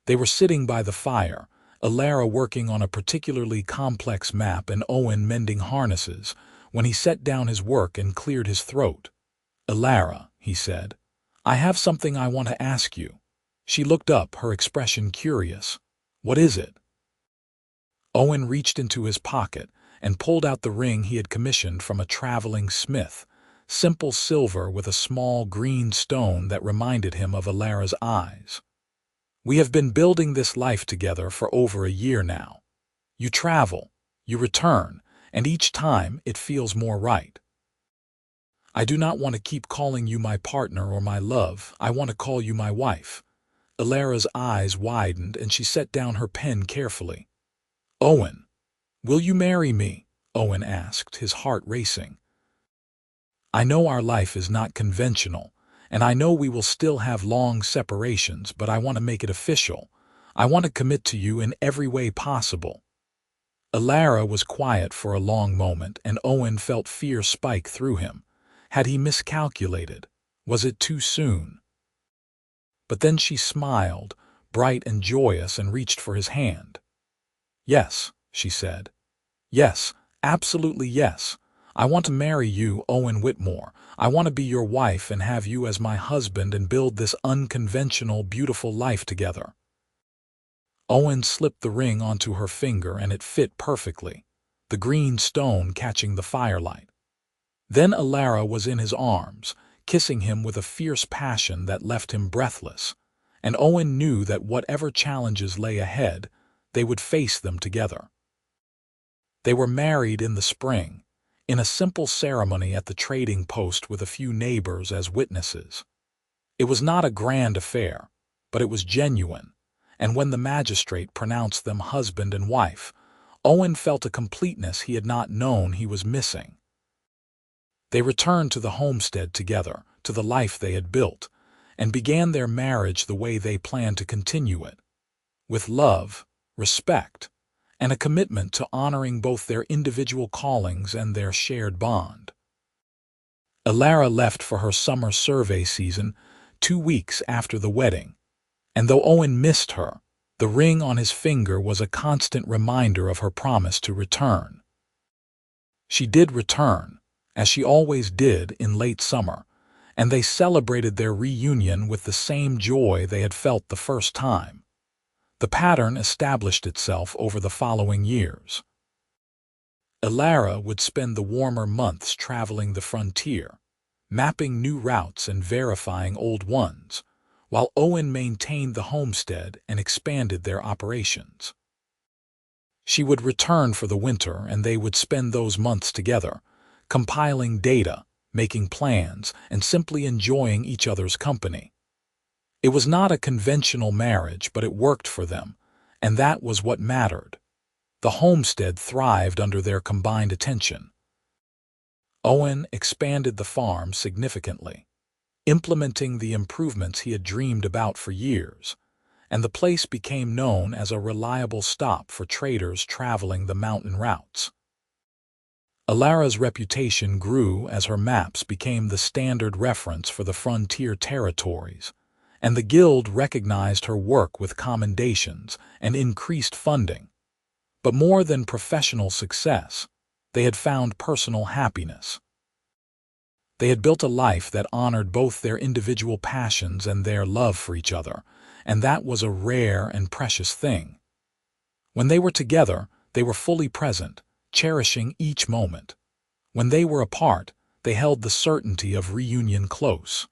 They were sitting by the fire, Elara working on a particularly complex map and Owen mending harnesses, when he set down his work and cleared his throat. "Elara," he said, "I have something I want to ask you." She looked up, her expression curious. "What is it?" Owen reached into his pocket and pulled out the ring he had commissioned from a traveling smith, simple silver with a small green stone that reminded him of Elara's eyes. "We have been building this life together for over a year now. You travel, you return, and each time it feels more right. I do not want to keep calling you my partner or my love. I want to call you my wife." Elara's eyes widened and she set down her pen carefully. "Owen, will you marry me?" Owen asked, his heart racing. "I know our life is not conventional, and I know we will still have long separations, but I want to make it official. I want to commit to you in every way possible." Elara was quiet for a long moment, and Owen felt fear spike through him. Had he miscalculated? Was it too soon? But then she smiled, bright and joyous, and reached for his hand. "Yes," she said. "Yes, absolutely yes. I want to marry you, Owen Whitmore. I want to be your wife and have you as my husband and build this unconventional, beautiful life together." Owen slipped the ring onto her finger and it fit perfectly, the green stone catching the firelight. Then Elara was in his arms, kissing him with a fierce passion that left him breathless, and Owen knew that whatever challenges lay ahead, they would face them together. They were married in the spring, in a simple ceremony at the trading post with a few neighbors as witnesses. It was not a grand affair, but it was genuine, and when the magistrate pronounced them husband and wife, Owen felt a completeness he had not known he was missing. They returned to the homestead together, to the life they had built, and began their marriage the way they planned to continue it, with love, respect, and a commitment to honoring both their individual callings and their shared bond. Elara left for her summer survey season 2 weeks after the wedding, and though Owen missed her, the ring on his finger was a constant reminder of her promise to return. She did return, as she always did in late summer, and they celebrated their reunion with the same joy they had felt the first time. The pattern established itself over the following years. Elara would spend the warmer months traveling the frontier, mapping new routes and verifying old ones, while Owen maintained the homestead and expanded their operations. She would return for the winter, and they would spend those months together, compiling data, making plans, and simply enjoying each other's company. It was not a conventional marriage, but it worked for them, and that was what mattered. The homestead thrived under their combined attention. Owen expanded the farm significantly. implementing the improvements he had dreamed about for years, and the place became known as a reliable stop for traders traveling the mountain routes. Elara's reputation grew as her maps became the standard reference for the frontier territories, and the guild recognized her work with commendations and increased funding. But more than professional success, they had found personal happiness. They had built a life that honored both their individual passions and their love for each other, and that was a rare and precious thing. When they were together, they were fully present, cherishing each moment. When they were apart, they held the certainty of reunion close.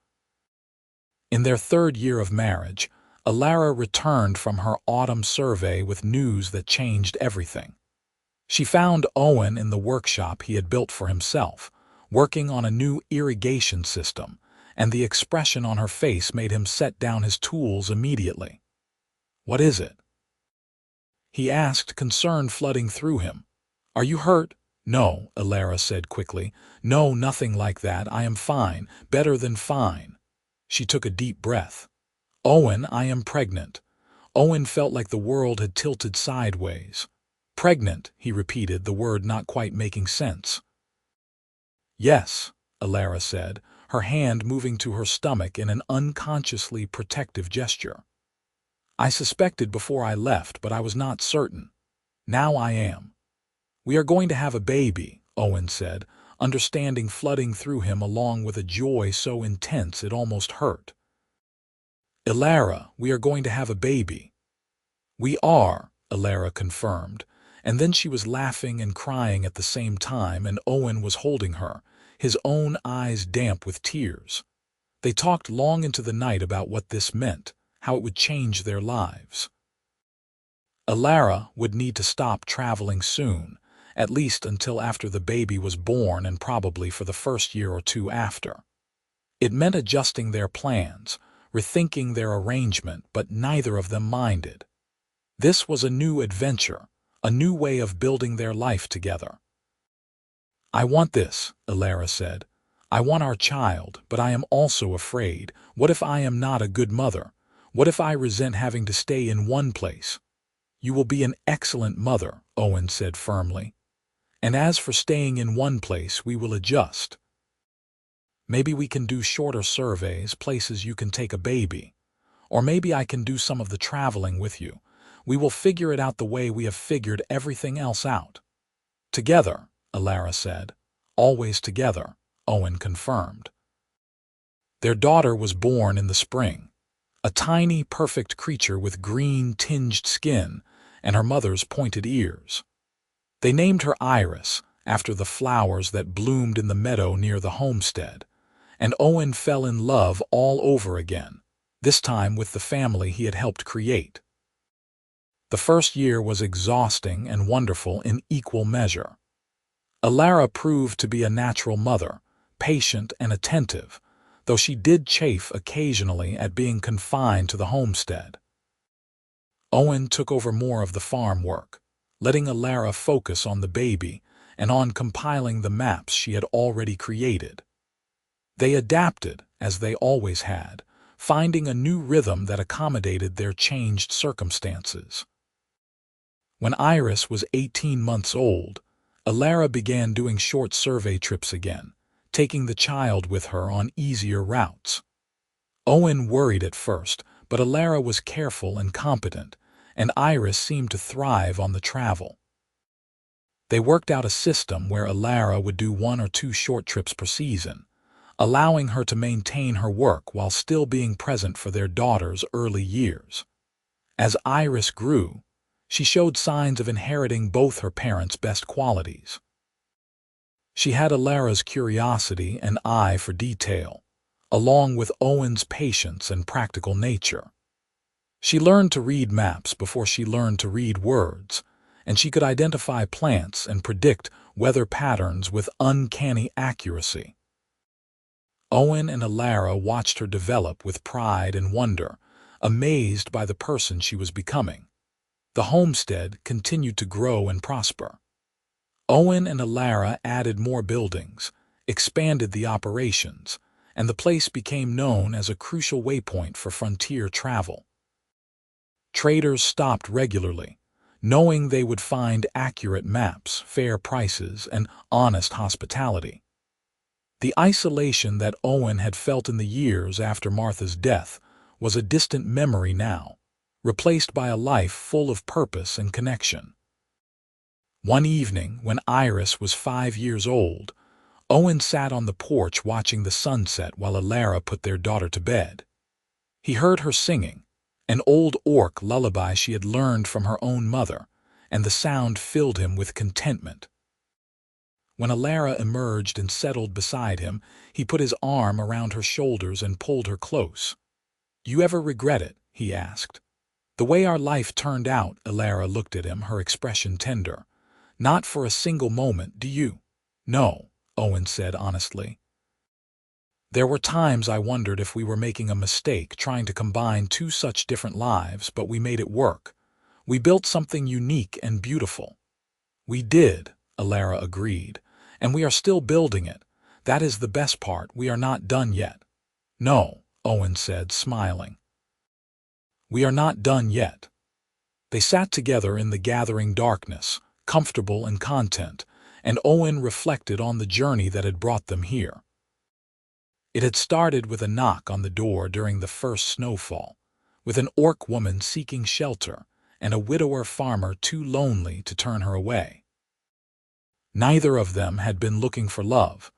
In their third year of marriage, Elara returned from her autumn survey with news that changed everything. She found Owen in the workshop he had built for himself, working on a new irrigation system, and the expression on her face made him set down his tools immediately. "What is it?" he asked, concern flooding through him. "Are you hurt?" "No," Elara said quickly. "No, nothing like that. I am fine, better than fine." She took a deep breath. "Owen, I am pregnant." Owen felt like the world had tilted sideways. "Pregnant," he repeated, the word not quite making sense. "Yes," Elara said, her hand moving to her stomach in an unconsciously protective gesture. "I suspected before I left, but I was not certain. Now I am." "We are going to have a baby," Owen said, understanding flooding through him along with a joy so intense it almost hurt. "Elara, we are going to have a baby." "We are," Elara confirmed, and then she was laughing and crying at the same time, and Owen was holding her, his own eyes damp with tears. They talked long into the night about what this meant, how it would change their lives. Elara would need to stop traveling soon, at least until after the baby was born and probably for the first year or two after. It meant adjusting their plans, rethinking their arrangement, but neither of them minded. This was a new adventure, a new way of building their life together. "I want this," Elara said. "I want our child, but I am also afraid. What if I am not a good mother? What if I resent having to stay in one place?" "You will be an excellent mother," Owen said firmly. "And as for staying in one place, we will adjust. Maybe we can do shorter surveys, places you can take a baby. Or maybe I can do some of the traveling with you. We will figure it out the way we have figured everything else out." "Together," Elara said. "Always together," Owen confirmed. Their daughter was born in the spring, a tiny, perfect creature with green-tinged skin and her mother's pointed ears. They named her Iris, after the flowers that bloomed in the meadow near the homestead, and Owen fell in love all over again, this time with the family he had helped create. The first year was exhausting and wonderful in equal measure. Elara proved to be a natural mother, patient and attentive, though she did chafe occasionally at being confined to the homestead. Owen took over more of the farm work, letting Elara focus on the baby and on compiling the maps she had already created. They adapted, as they always had, finding a new rhythm that accommodated their changed circumstances. When Iris was 18 months old, Elara began doing short survey trips again, taking the child with her on easier routes. Owen worried at first, but Elara was careful and competent, and Iris seemed to thrive on the travel. They worked out a system where Elara would do 1 or 2 short trips per season, allowing her to maintain her work while still being present for their daughter's early years. As Iris grew, she showed signs of inheriting both her parents' best qualities. She had Elara's curiosity and eye for detail, along with Owen's patience and practical nature. She learned to read maps before she learned to read words, and she could identify plants and predict weather patterns with uncanny accuracy. Owen and Elara watched her develop with pride and wonder, amazed by the person she was becoming. The homestead continued to grow and prosper. Owen and Elara added more buildings, expanded the operations, and the place became known as a crucial waypoint for frontier travel. Traders stopped regularly, knowing they would find accurate maps, fair prices, and honest hospitality. The isolation that Owen had felt in the years after Martha's death was a distant memory now, replaced by a life full of purpose and connection. One evening, when Iris was 5 years old, Owen sat on the porch watching the sunset while Elara put their daughter to bed. He heard her singing, an old orc lullaby she had learned from her own mother, and the sound filled him with contentment. When Elara emerged and settled beside him, he put his arm around her shoulders and pulled her close. "You ever regret it?" he asked. "The way our life turned out," Elara looked at him, her expression tender. "Not for a single moment, do you?" "No," Owen said honestly. "There were times I wondered if we were making a mistake trying to combine two such different lives, but we made it work. We built something unique and beautiful." "We did," Elara agreed, "and we are still building it. That is the best part. We are not done yet." "No," Owen said, smiling. "We are not done yet." They sat together in the gathering darkness, comfortable and content, and Owen reflected on the journey that had brought them here. It had started with a knock on the door during the first snowfall, with an orc woman seeking shelter and a widower farmer too lonely to turn her away. Neither of them had been looking for love,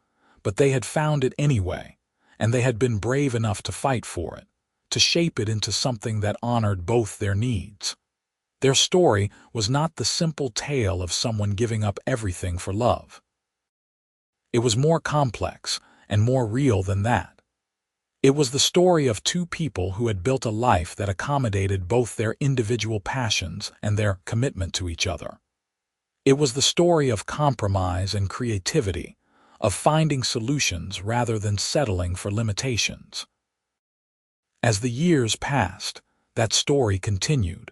but they had found it anyway, and they had been brave enough to fight for it, to shape it into something that honored both their needs. Their story was not the simple tale of someone giving up everything for love. It was more complex and more real than that. It was the story of two people who had built a life that accommodated both their individual passions and their commitment to each other. It was the story of compromise and creativity, of finding solutions rather than settling for limitations. As the years passed, that story continued.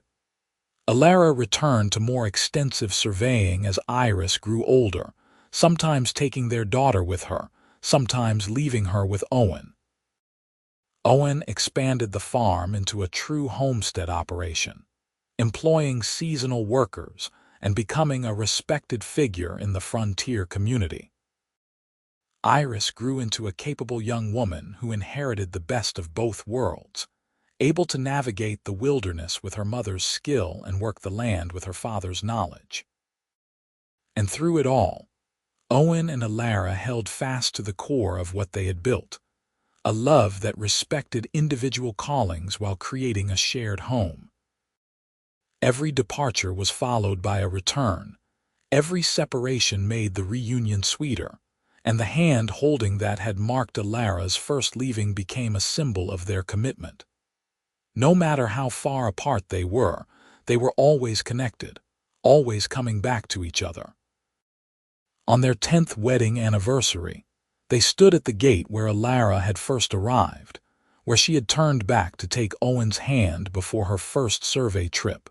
Elara returned to more extensive surveying as Iris grew older, sometimes taking their daughter with her, sometimes leaving her with Owen. Owen expanded the farm into a true homestead operation, employing seasonal workers and becoming a respected figure in the frontier community. Iris grew into a capable young woman who inherited the best of both worlds, able to navigate the wilderness with her mother's skill and work the land with her father's knowledge. And through it all, Owen and Elara held fast to the core of what they had built, a love that respected individual callings while creating a shared home. Every departure was followed by a return. Every separation made the reunion sweeter, and the hand holding that had marked Elara's first leaving became a symbol of their commitment. No matter how far apart they were always connected, always coming back to each other. On their 10th wedding anniversary, they stood at the gate where Elara had first arrived, where she had turned back to take Owen's hand before her first survey trip.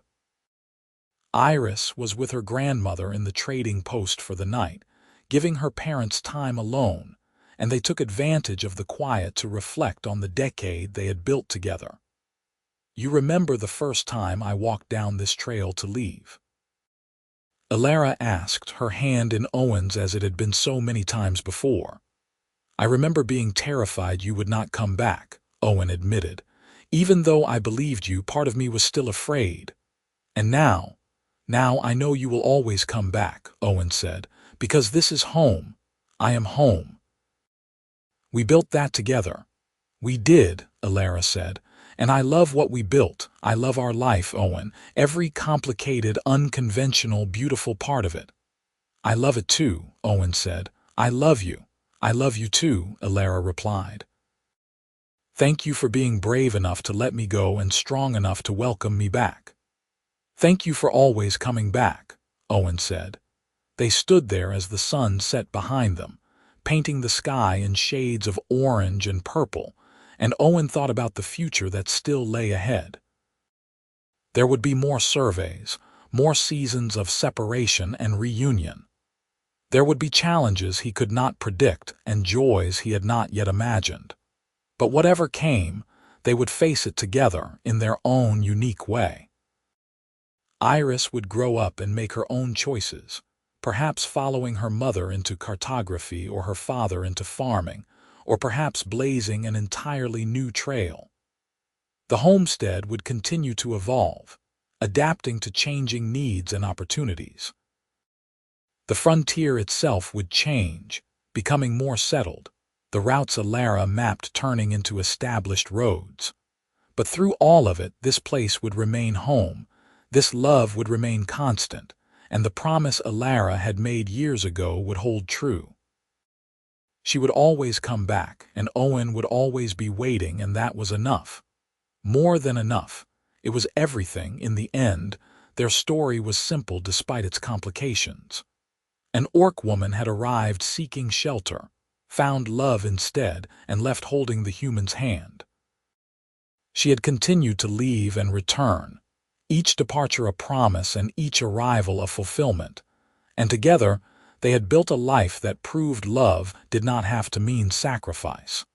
Iris was with her grandmother in the trading post for the night, giving her parents time alone, and they took advantage of the quiet to reflect on the decade they had built together. "You remember the first time I walked down this trail to leave?" Elara asked, her hand in Owen's as it had been so many times before. "I remember being terrified you would not come back," Owen admitted. "Even though I believed you, part of me was still afraid. And now I know you will always come back," Owen said, "because this is home. I am home." "We built that together." "We did," Elara said. "And I love what we built. I love our life, Owen. Every complicated, unconventional, beautiful part of it." "I love it too," Owen said. "I love you. I love you too," Elara replied. "Thank you for being brave enough to let me go and strong enough to welcome me back." "Thank you for always coming back," Owen said. They stood there as the sun set behind them, painting the sky in shades of orange and purple, and Owen thought about the future that still lay ahead. There would be more surveys, more seasons of separation and reunion. There would be challenges he could not predict and joys he had not yet imagined. But whatever came, they would face it together in their own unique way. Iris would grow up and make her own choices, perhaps following her mother into cartography or her father into farming, or perhaps blazing an entirely new trail. The homestead would continue to evolve, adapting to changing needs and opportunities. The frontier itself would change, becoming more settled, the routes Elara mapped turning into established roads. But through all of it, this place would remain home, this love would remain constant, and the promise Elara had made years ago would hold true. She would always come back, and Owen would always be waiting, and that was enough. More than enough. It was everything. In the end, their story was simple despite its complications. An orc woman had arrived seeking shelter, found love instead, and left holding the human's hand. She had continued to leave and return, each departure a promise and each arrival a fulfillment, and together they had built a life that proved love did not have to mean sacrifice.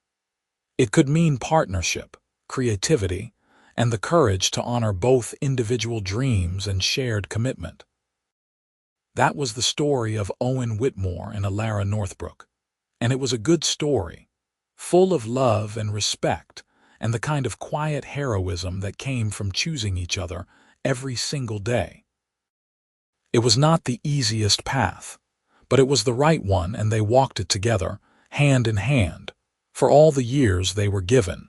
It could mean partnership, creativity, and the courage to honor both individual dreams and shared commitment. That was the story of Owen Whitmore and Elara Northbrook, and it was a good story, full of love and respect, and the kind of quiet heroism that came from choosing each other every single day. It was not the easiest path, but it was the right one, and they walked it together, hand in hand, for all the years they were given.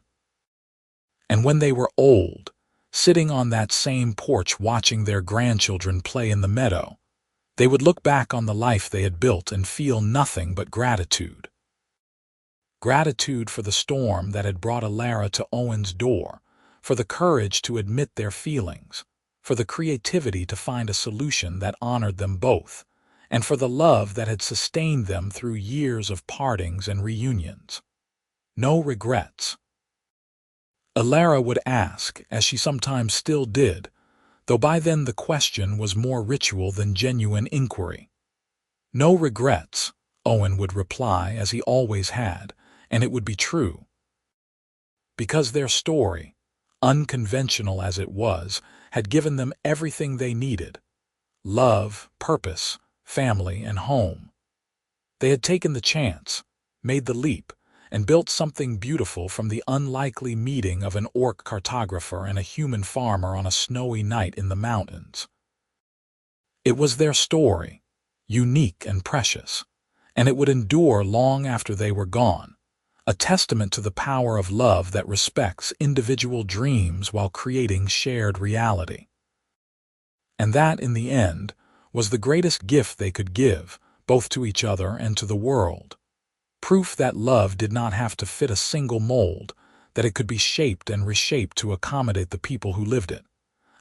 And when they were old, sitting on that same porch watching their grandchildren play in the meadow, they would look back on the life they had built and feel nothing but gratitude. Gratitude for the storm that had brought Elara to Owen's door, for the courage to admit their feelings, for the creativity to find a solution that honored them both, and for the love that had sustained them through years of partings and reunions. No regrets. Elara would ask, as she sometimes still did, though by then the question was more ritual than genuine inquiry. No regrets, Owen would reply, as he always had, and it would be true. Because their story, unconventional as it was, had given them everything they needed: love, purpose, family, and home. They had taken the chance, made the leap, and built something beautiful from the unlikely meeting of an orc cartographer and a human farmer on a snowy night in the mountains. It was their story, unique and precious, and it would endure long after they were gone, a testament to the power of love that respects individual dreams while creating shared reality. And that, in the end, was the greatest gift they could give, both to each other and to the world. Proof that love did not have to fit a single mold, that it could be shaped and reshaped to accommodate the people who lived it.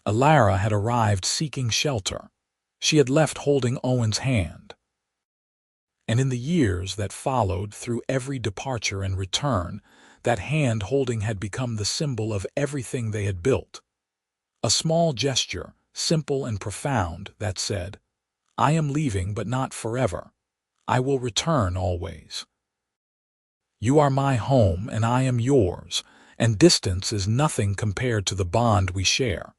Elara had arrived seeking shelter. She had left holding Owen's hand. And in the years that followed, through every departure and return, that hand holding had become the symbol of everything they had built. A small gesture, simple and profound, that said, "I am leaving, but not forever. I will return always. You are my home, and I am yours, and distance is nothing compared to the bond we share."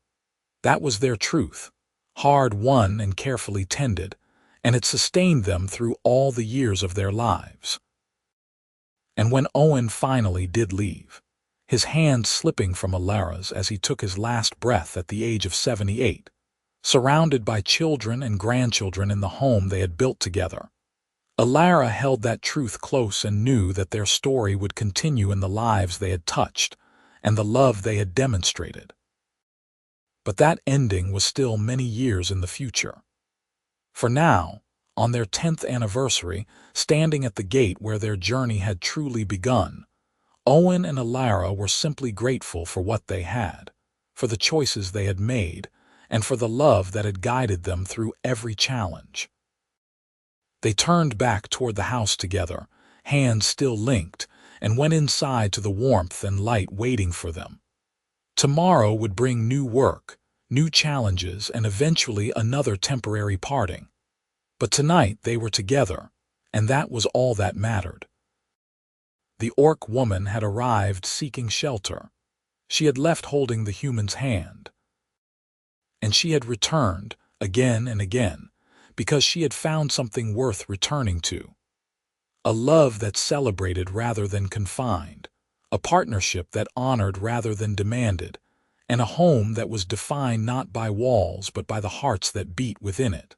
That was their truth, hard-won and carefully tended, and it sustained them through all the years of their lives. And when Owen finally did leave, his hand slipping from Elara's as he took his last breath at the age of 78, surrounded by children and grandchildren in the home they had built together, Elara held that truth close and knew that their story would continue in the lives they had touched and the love they had demonstrated. But that ending was still many years in the future. For now, on their 10th anniversary, standing at the gate where their journey had truly begun, Owen and Elara were simply grateful for what they had, for the choices they had made, and for the love that had guided them through every challenge. They turned back toward the house together, hands still linked, and went inside to the warmth and light waiting for them. Tomorrow would bring new work, new challenges, and eventually another temporary parting. But tonight they were together, and that was all that mattered. The orc woman had arrived seeking shelter. She had left holding the human's hand. And she had returned, again and again, because she had found something worth returning to. A love that celebrated rather than confined, a partnership that honored rather than demanded, and a home that was defined not by walls but by the hearts that beat within it.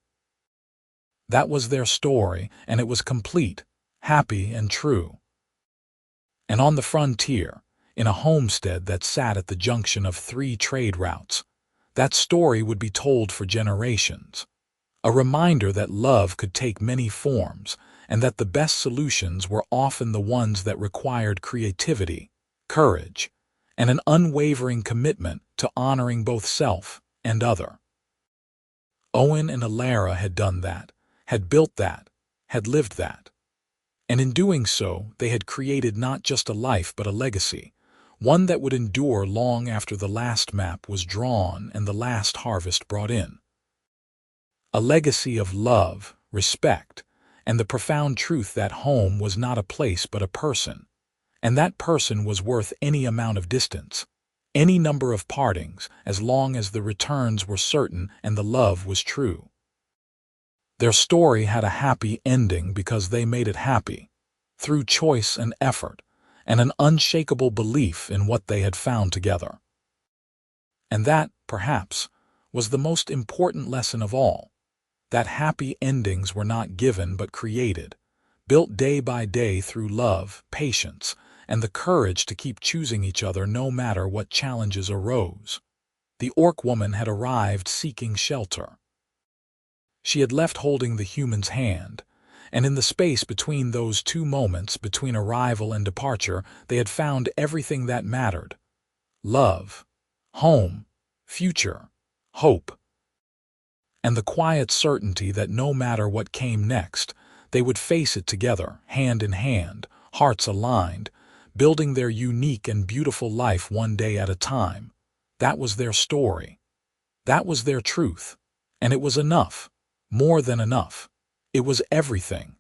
That was their story, and it was complete, happy and true. And on the frontier, in a homestead that sat at the junction of 3 trade routes, that story would be told for generations. A reminder that love could take many forms, and that the best solutions were often the ones that required creativity, courage, and an unwavering commitment to honoring both self and other. Owen and Elara had done that, had built that, had lived that. And in doing so, they had created not just a life but a legacy, one that would endure long after the last map was drawn and the last harvest brought in. A legacy of love, respect, and the profound truth that home was not a place but a person, and that person was worth any amount of distance, any number of partings, as long as the returns were certain and the love was true. Their story had a happy ending because they made it happy, through choice and effort, and an unshakable belief in what they had found together. And that, perhaps, was the most important lesson of all, that happy endings were not given but created, built day by day through love, patience, and the courage to keep choosing each other no matter what challenges arose. The orc woman had arrived seeking shelter. She had left holding the human's hand, and in the space between those 2 moments, between arrival and departure, they had found everything that mattered: love, home, future, hope, and the quiet certainty that no matter what came next, they would face it together, hand in hand, hearts aligned, building their unique and beautiful life one day at a time. That was their story. That was their truth. And it was enough. More than enough. It was everything.